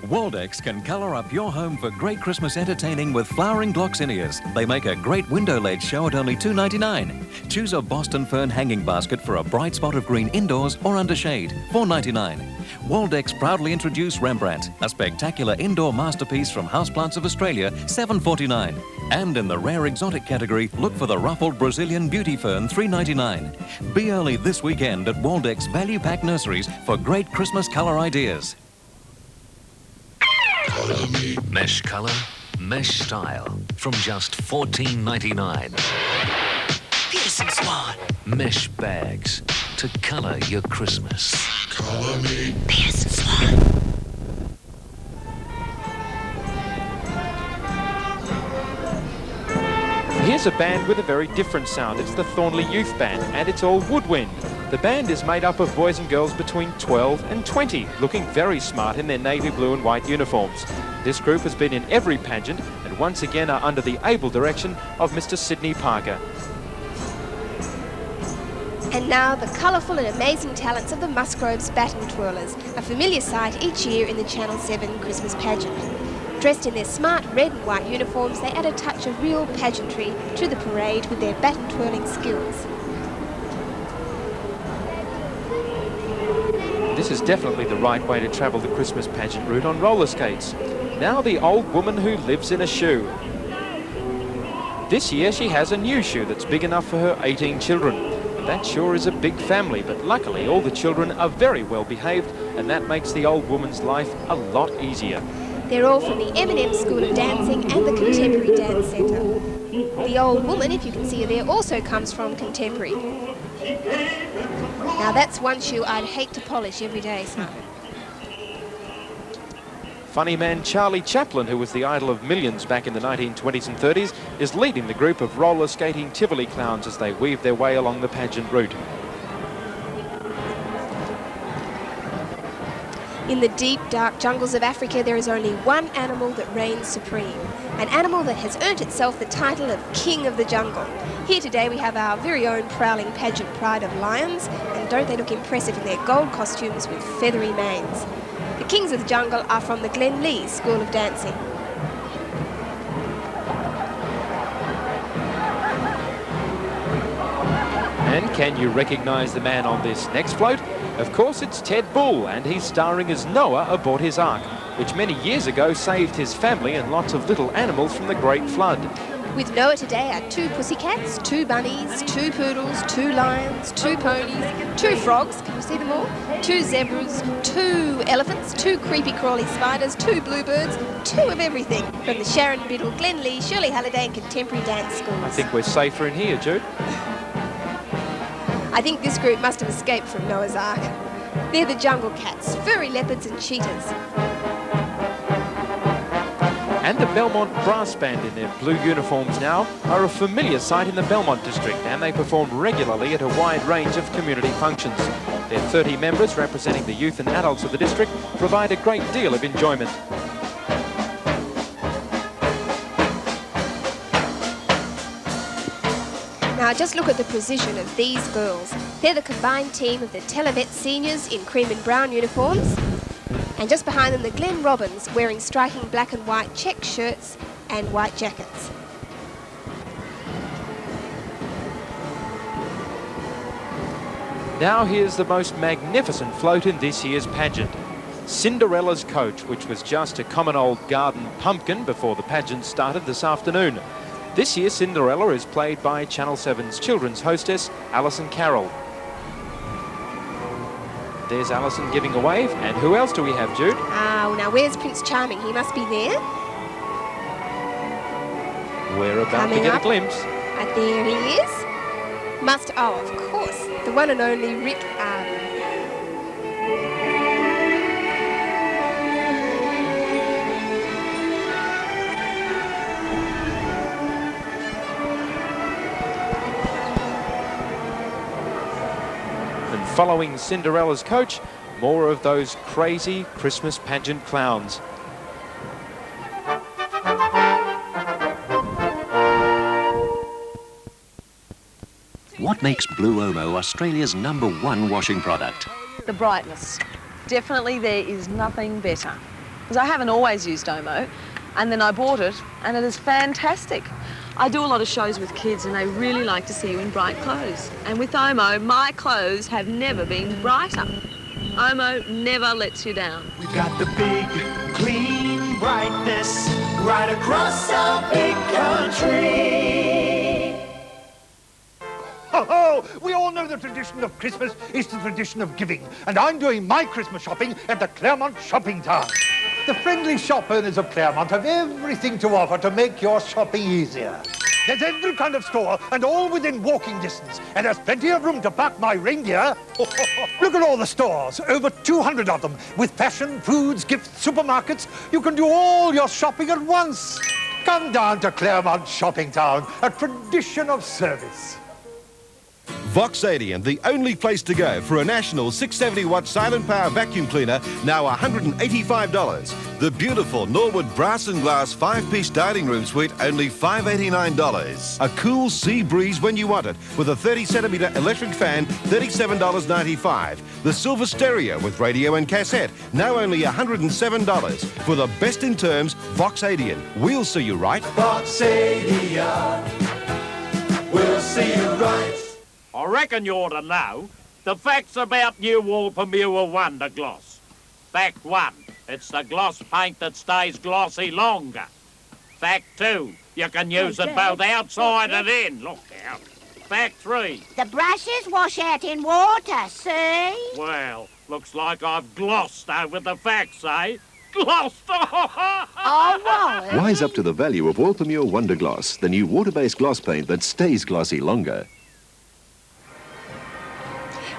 Waldex can colour up your home for great Christmas entertaining with flowering gloxinias. They make a great window LED show at only $2.99. Choose a Boston fern hanging basket for a bright spot of green indoors or under shade, $4.99. Waldex proudly introduced Rembrandt, a spectacular indoor masterpiece from Houseplants of Australia, $7.49. And in the rare exotic category, look for the ruffled Brazilian beauty fern, $3.99. Be early this weekend at Waldex Value Pack Nurseries for great Christmas colour ideas. Mesh colour, mesh style, from just $14.99. Pearson Swan. Mesh bags to colour your Christmas. Colour me. Pearson Swan. Here's a band with a very different sound. It's the Thornley Youth Band, and it's all woodwind. The band is made up of boys and girls between 12 and 20, looking very smart in their navy blue and white uniforms. This group has been in every pageant and once again are under the able direction of Mr. Sydney Parker. And now the colourful and amazing talents of the Musgroves Baton Twirlers, a familiar sight each year in the Channel 7 Christmas pageant. Dressed in their smart red and white uniforms, they add a touch of real pageantry to the parade with their baton twirling skills. This is definitely the right way to travel the Christmas pageant route on roller skates. Now the old woman who lives in a shoe. This year she has a new shoe that's big enough for her 18 children. That sure is a big family, but luckily all the children are very well behaved, and that makes the old woman's life a lot easier. They're all from the M&M School of Dancing and the Contemporary Dance Centre. The old woman, if you can see her there, also comes from Contemporary. Now that's one shoe I'd hate to polish every day, son. Funny man Charlie Chaplin, who was the idol of millions back in the 1920s and 30s, is leading the group of roller skating Tivoli clowns as they weave their way along the pageant route. In the deep, dark jungles of Africa, there is only one animal that reigns supreme. An animal that has earned itself the title of King of the Jungle. Here today we have our very own prowling pageant pride of lions, and don't they look impressive in their gold costumes with feathery manes. The Kings of the Jungle are from the Glen Lee School of Dancing. And can you recognise the man on this next float? Of course, it's Ted Bull, and he's starring as Noah aboard his ark, which many years ago saved his family and lots of little animals from the Great Flood. With Noah today are 2 pussycats, 2 bunnies, 2 poodles, 2 lions, 2 ponies, 2 frogs, can you see them all? 2 zebras, 2 elephants, 2 creepy crawly spiders, 2 bluebirds, 2 of everything from the Sharon Biddle, Glen Lee, Shirley Halliday and Contemporary Dance Schools. I think we're safer in here, Jude. I think this group must have escaped from Noah's Ark. They're the jungle cats, furry leopards and cheetahs. And the Belmont Brass Band in their blue uniforms now are a familiar sight in the Belmont district, and they perform regularly at a wide range of community functions. Their 30 members representing the youth and adults of the district provide a great deal of enjoyment. Now just look at the position of these girls. They're the combined team of the Televet seniors in cream and brown uniforms, and just behind them the Glen Robins wearing striking black and white check shirts and white jackets. Now here's the most magnificent float in this year's pageant. Cinderella's coach, which was just a common old garden pumpkin before the pageant started this afternoon. This year, Cinderella is played by Channel 7's children's hostess, Alison Carroll. There's Alison giving a wave, and who else do we have, Jude? Now where's Prince Charming? He must be there. We're about to get a glimpse. There he is. Of course, the one and only Rick Arden. Following Cinderella's coach, more of those crazy Christmas pageant clowns. What makes Blue Omo Australia's #1 washing product? The brightness. Definitely there is nothing better. Because I haven't always used Omo, and then I bought it, and it is fantastic. I do a lot of shows with kids, and they really like to see you in bright clothes. And with Omo, my clothes have never been brighter. Omo never lets you down. We've got the big, clean brightness right across our big country. Ho ho! We all know the tradition of Christmas is the tradition of giving, and I'm doing my Christmas shopping at the Claremont Shopping Town. The friendly shop owners of Claremont have everything to offer to make your shopping easier. There's every kind of store, and all within walking distance, and there's plenty of room to park my reindeer. Look at all the stores, over 200 of them, with fashion, foods, gifts, supermarkets. You can do all your shopping at once. Come down to Claremont Shopping Town, a tradition of service. Vox 80, the only place to go for a national 670-watt silent power vacuum cleaner, now $185. The beautiful Norwood brass and glass 5-piece dining room suite, only $589. A cool sea breeze when you want it, with a 30-centimetre electric fan, $37.95. The silver stereo with radio and cassette, now only $107. For the best in terms, Vox 80. We'll see you right. Vox 80, we'll see you right. I reckon you ought to know the facts about new Walpamua Wonder Gloss. Fact 1, it's the gloss paint that stays glossy longer. Fact 2, you can use it both outside and in. Look out. Fact 3. The brushes wash out in water, see? Well, looks like I've glossed over the facts, eh? Glossed! Oh, Wally. Rise up to the value of Walpamua Wonder Gloss, the new water-based gloss paint that stays glossy longer.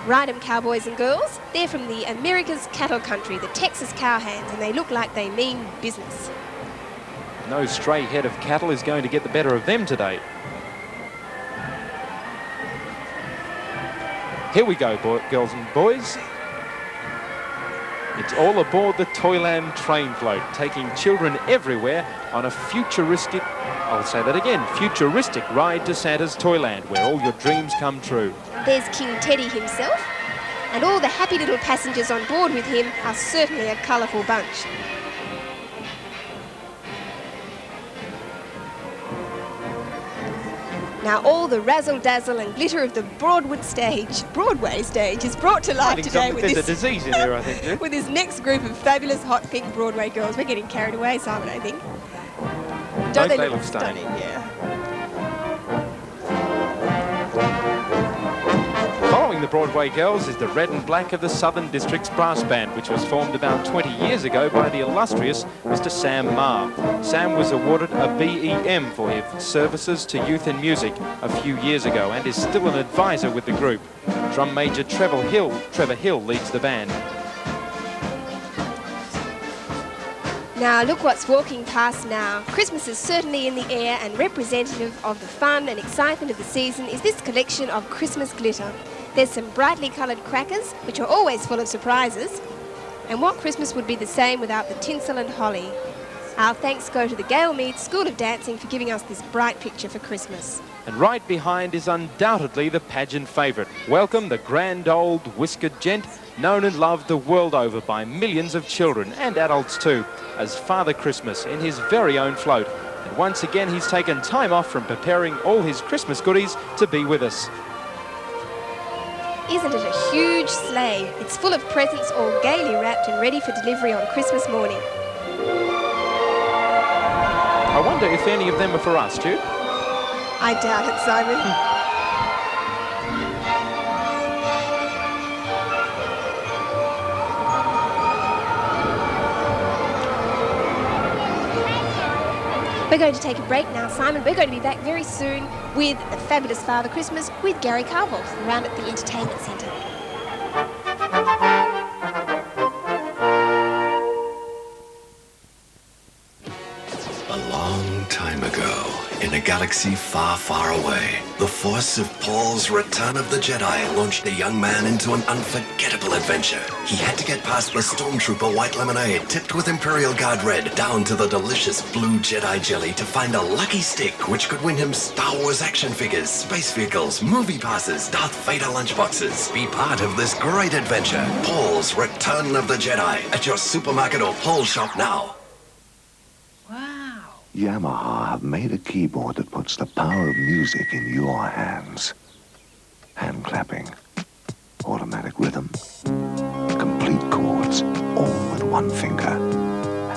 Right 'em, cowboys and girls. They're from the America's cattle country, the Texas cowhands, and they look like they mean business. No stray head of cattle is going to get the better of them today. Here we go, girls and boys. It's all aboard the Toyland train float, taking children everywhere on a futuristic, I'll say that again, futuristic ride to Santa's Toyland, where all your dreams come true. There's King Teddy himself, and all the happy little passengers on board with him are certainly a colourful bunch. Now all the razzle-dazzle and glitter of the Broadway stage is brought to life today with there's this, a disease in here, I think, Jim. with this next group of fabulous hot pink Broadway girls. We're getting carried away, Simon, I think. Don't they look stunning? Yeah. Following the Broadway girls is the red and black of the Southern District's brass band, which was formed about 20 years ago by the illustrious Mr. Sam Marr. Sam was awarded a BEM for his services to youth in music a few years ago and is still an advisor with the group. Drum Major Trevor Hill leads the band. Now look what's walking past now. Christmas is certainly in the air, and representative of the fun and excitement of the season is this collection of Christmas glitter. There's some brightly coloured crackers, which are always full of surprises. And what Christmas would be the same without the tinsel and holly? Our thanks go to the Gale Mead School of Dancing for giving us this bright picture for Christmas. And right behind is undoubtedly the pageant favourite. Welcome the grand old whiskered gent, known and loved the world over by millions of children and adults too, as Father Christmas in his very own float. And once again he's taken time off from preparing all his Christmas goodies to be with us. Isn't it a huge sleigh? It's full of presents all gaily wrapped and ready for delivery on Christmas morning. I wonder if any of them are for us, Stu. I doubt it, Simon. We're going to take a break now, Simon. We're going to be back very soon with the fabulous Father Christmas with Gary Carvel around at the Entertainment Centre. A long time ago, in a galaxy far, far away, the force of Paul's Return of the Jedi launched a young man into an unforgettable adventure. He had to get past the Stormtrooper White Lemonade, tipped with Imperial Guard Red, down to the delicious Blue Jedi Jelly to find a lucky stick which could win him Star Wars action figures, space vehicles, movie passes, Darth Vader lunchboxes. Be part of this great adventure. Paul's Return of the Jedi at your supermarket or Paul shop now. Yamaha have made a keyboard that puts the power of music in your hands. Hand clapping, automatic rhythm, complete chords, all with one finger,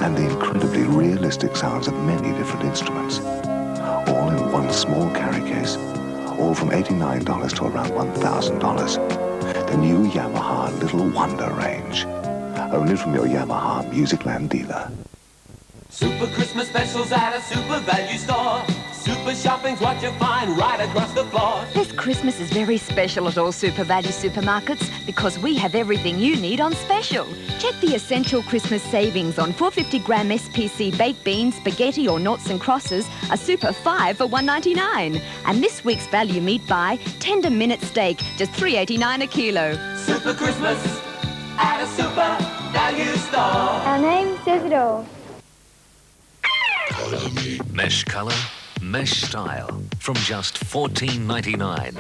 and the incredibly realistic sounds of many different instruments, all in one small carry case, all from $89 to around $1,000. The new Yamaha Little Wonder range, only from your Yamaha Musicland dealer. Super Christmas specials at a super value store. Super shopping's what you find right across the floor. This Christmas is very special at all Super Value supermarkets because we have everything you need on special. Check the essential Christmas savings on 450-gram SPC baked beans, spaghetti or noughts and crosses, a super 5 for $1.99. And this week's value meat buy, tender minute steak, just $3.89 a kilo. Super Christmas at a super value store. Our name says it all. Mesh colour, mesh style, from just $14.99.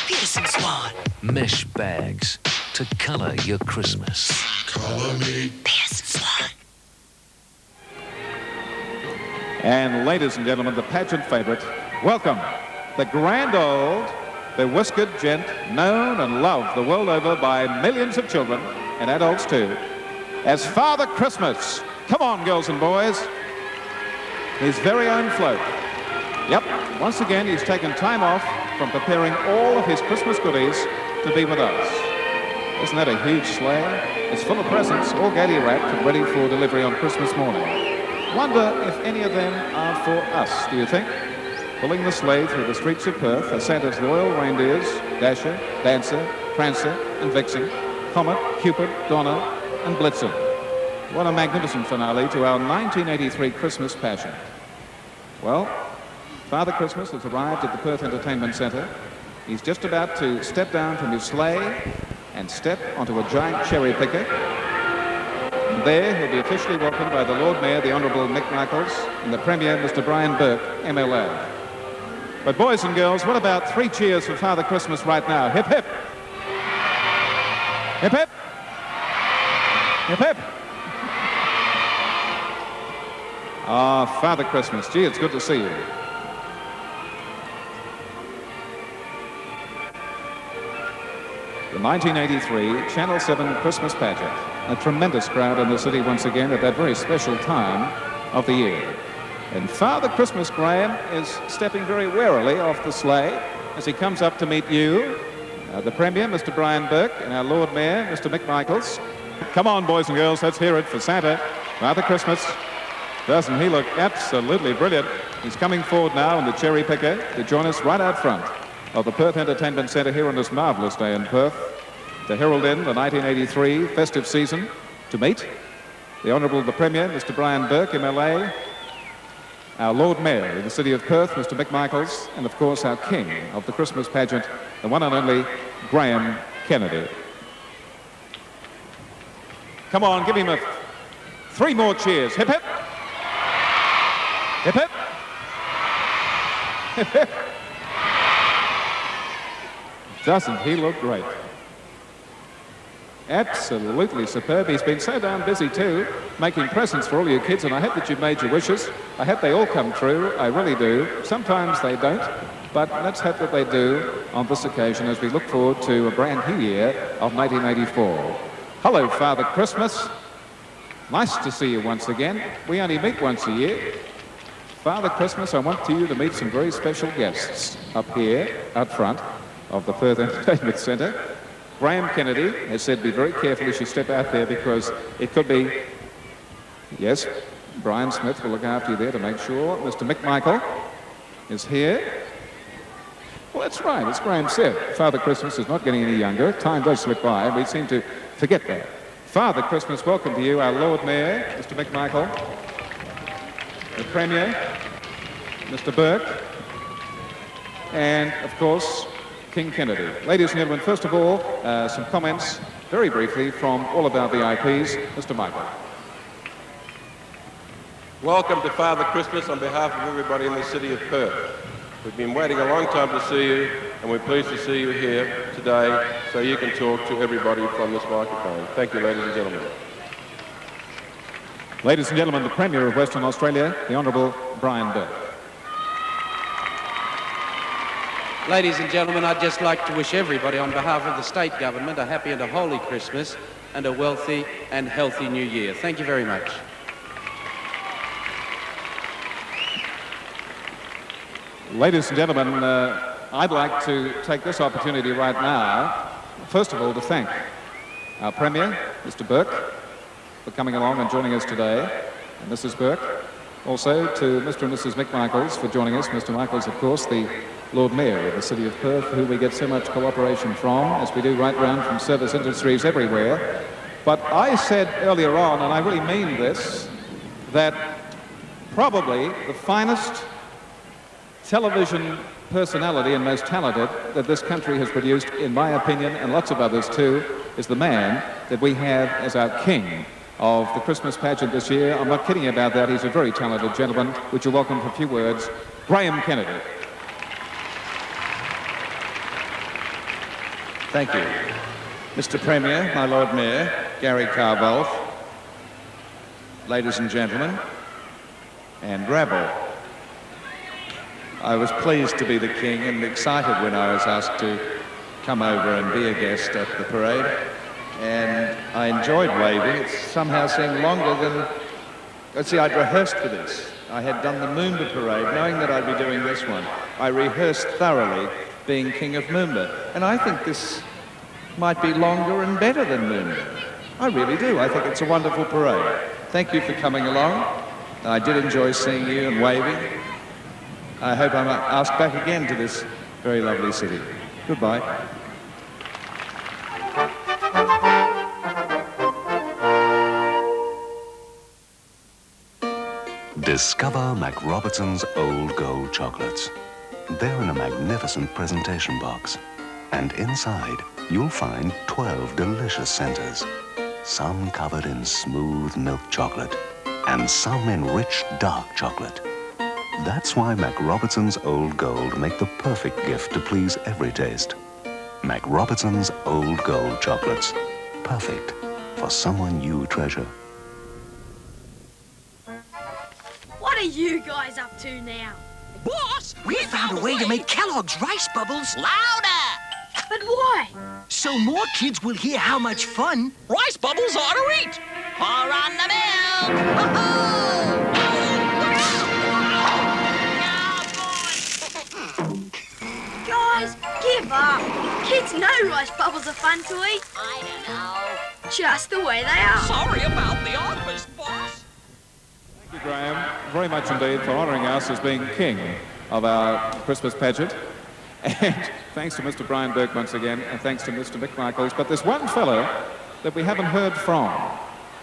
Pearson Swan. Mesh bags to colour your Christmas. Colour me. Pearson Swan. And ladies and gentlemen, the pageant favourite, welcome the grand old, bewhiskered gent known and loved the world over by millions of children and adults too, as Father Christmas. Come on, girls and boys. His very own float. Yep, once again he's taken time off from preparing all of his Christmas goodies to be with us. Isn't that a huge sleigh? It's full of presents, all gaily wrapped and ready for delivery on Christmas morning. Wonder if any of them are for us, do you think? Pulling the sleigh through the streets of Perth are Santa's loyal reindeers, Dasher, Dancer, Prancer and Vixen, Comet, Cupid, Donner and Blitzen. What a magnificent finale to our 1983 Christmas pageant. Well, Father Christmas has arrived at the Perth Entertainment Centre. He's just about to step down from his sleigh and step onto a giant cherry picker. And there he'll be officially welcomed by the Lord Mayor, the Honourable Mick Michaels, and the Premier, Mr. Brian Burke, MLA. But boys and girls, what about 3 cheers for Father Christmas right now? Hip hip! Hip hip! Hip hip! Ah, Father Christmas. Gee, it's good to see you. The 1983 Channel 7 Christmas pageant. A tremendous crowd in the city once again at that very special time of the year. And Father Christmas Graham is stepping very warily off the sleigh as he comes up to meet you, the Premier, Mr. Brian Burke, and our Lord Mayor, Mr. Mick Michaels. Come on, boys and girls, let's hear it for Santa. Father Christmas. Doesn't he look absolutely brilliant? He's coming forward now in the cherry picker to join us right out front of the Perth Entertainment Centre here on this marvellous day in Perth to herald in the 1983 festive season to meet the Honourable the Premier, Mr. Brian Burke, MLA, our Lord Mayor of the City of Perth, Mr. Mick Michaels, and of course our King of the Christmas pageant, the one and only Graham Kennedy. Come on, give him 3 more cheers. Hip hip! Hip hip! Hip hip! Doesn't he look great? Absolutely superb. He's been so darn busy too, making presents for all your kids, and I hope that you've made your wishes. I hope they all come true. I really do. Sometimes they don't, but let's hope that they do on this occasion as we look forward to a brand new year of 1984. Hello, Father Christmas. Nice to see you once again. We only meet once a year. Father Christmas, I want you to meet some very special guests up here, out front of the Perth Entertainment Centre. Graham Kennedy has said be very careful as you step out there because it could be... Yes, Brian Smith will look after you there to make sure. Mr. Mick Michael is here. Well, that's right, as Graham said. Father Christmas is not getting any younger. Time does slip by, and we seem to forget that. Father Christmas, welcome to you, our Lord Mayor, Mr. Mick Michael, the Premier, Mr. Burke, and, of course, King Kennedy. Ladies and gentlemen, first of all, some comments, very briefly, from all of our VIPs. Mr. Michael. Welcome to Father Christmas on behalf of everybody in the city of Perth. We've been waiting a long time to see you, and we're pleased to see you here today so you can talk to everybody from this microphone. Thank you, ladies and gentlemen. Ladies and gentlemen, the Premier of Western Australia, the Honourable Brian Burke. Ladies and gentlemen, I'd just like to wish everybody on behalf of the state government a happy and a holy Christmas and a wealthy and healthy new year. Thank you very much. Ladies and gentlemen, I'd like to take this opportunity right now, first of all, to thank our Premier, Mr. Burke, for coming along and joining us today, and Mrs. Burke. Also to Mr. and Mrs. McMichaels for joining us. Mr. Michaels, of course, the Lord Mayor of the City of Perth, who we get so much cooperation from, as we do right round from service industries everywhere. But I said earlier on, and I really mean this, that probably the finest television personality and most talented that this country has produced, in my opinion, and lots of others too, is the man that we have as our king of the Christmas pageant this year. I'm not kidding about that. He's a very talented gentleman. Would you welcome for a few words, Graham Kennedy. Thank you. Mr. Premier, my Lord Mayor, Gary Carbolth, ladies and gentlemen, and rabble. I was pleased to be the king and excited when I was asked to come over and be a guest at the parade. And I enjoyed waving. It somehow seemed longer than... Let's see, I'd rehearsed for this. I had done the Moomba parade, knowing that I'd be doing this one. I rehearsed thoroughly being King of Moomba. And I think this might be longer and better than Moomba. I really do. I think it's a wonderful parade. Thank you for coming along. I did enjoy seeing you and waving. I hope I'm asked back again to this very lovely city. Goodbye. Discover Mac Robertson's Old Gold Chocolates. They're in a magnificent presentation box. And inside, you'll find 12 delicious centers. Some covered in smooth milk chocolate, and some in rich dark chocolate. That's why Mac Robertson's Old Gold make the perfect gift to please every taste. Mac Robertson's Old Gold Chocolates. Perfect for someone you treasure. What are you guys up to now? Boss, we found a way to make Kellogg's rice bubbles louder. But why? So more kids will hear how much fun rice bubbles are to eat. Pour on the milk. Guys, give up. Kids know rice bubbles are fun to eat. I don't know. Just the way they are. Sorry about the office, boss. Thank you, Graham, very much indeed for honouring us as being king of our Christmas pageant. And thanks to Mr. Brian Burke once again, and thanks to Mr. McMichaels. But there's one fellow that we haven't heard from.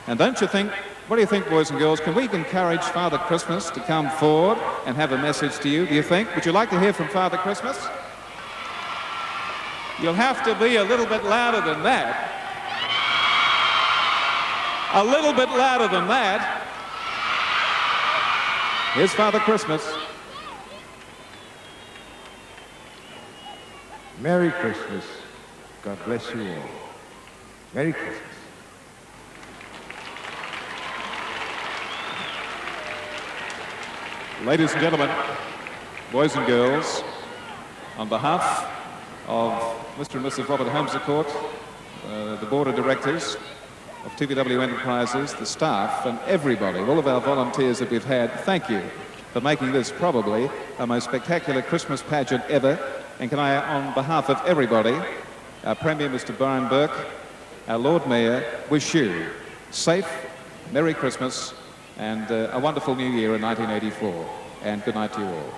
And don't you think, what do you think, boys and girls? Can we encourage Father Christmas to come forward and have a message to you, do you think? Would you like to hear from Father Christmas? You'll have to be a little bit louder than that. A little bit louder than that. Here's Father Christmas. Merry Christmas. God bless you all. Merry Christmas. Ladies and gentlemen, boys and girls, on behalf of Mr. and Mrs. Robert Holmes-Court, the Board of Directors of TVW Enterprises, the staff, and everybody, all of our volunteers that we've had, thank you for making this probably our most spectacular Christmas pageant ever. And can I, on behalf of everybody, our Premier, Mr. Brian Burke, our Lord Mayor, wish you safe, Merry Christmas, and a wonderful New Year in 1984. And good night to you all.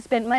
spent my